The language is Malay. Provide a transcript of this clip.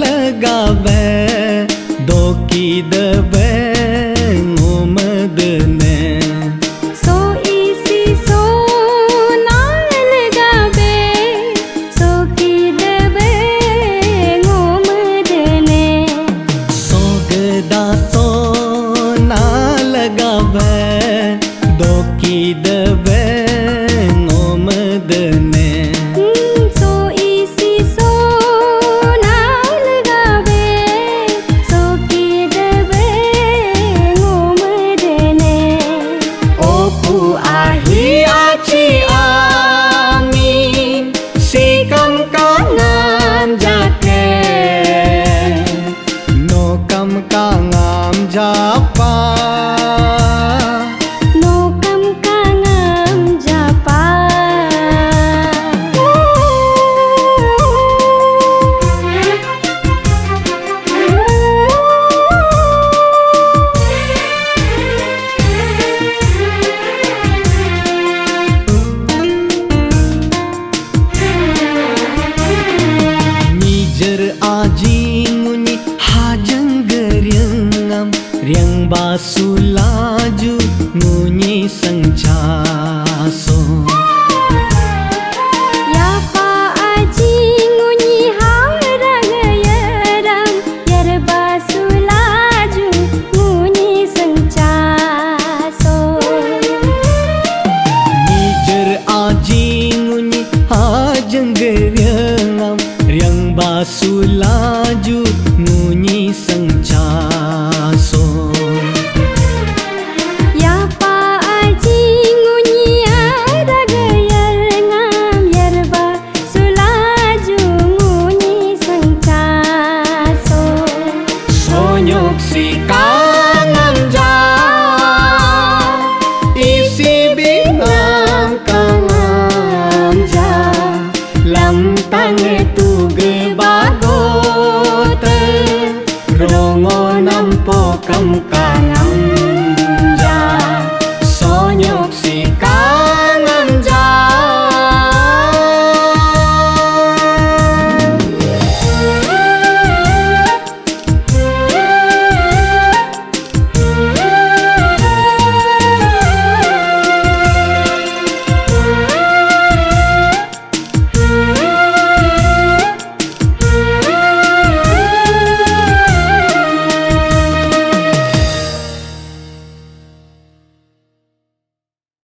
लगावे दोकी दबे ngomadne so isi so na लगावे so की दबे ngomadne so geda so na लगावे दोकी दबे ngomadne Japa no kam kangam japa nijer ajinguni hajang geryangam riang basulaju ngunyi sengcaso ya pa aji ngunyi haragayaram yar basulaju ngunyi sengcaso nijer aji ngunyi hajang geryangam riang basulaju ngunyi sengcaso ya pa aji ngunyi haragayar ngam yar basulaju ngunyi sengcaso sonyok si kangen ja isi binang kangen ja lam tange tu ge bagote rongo nampo kam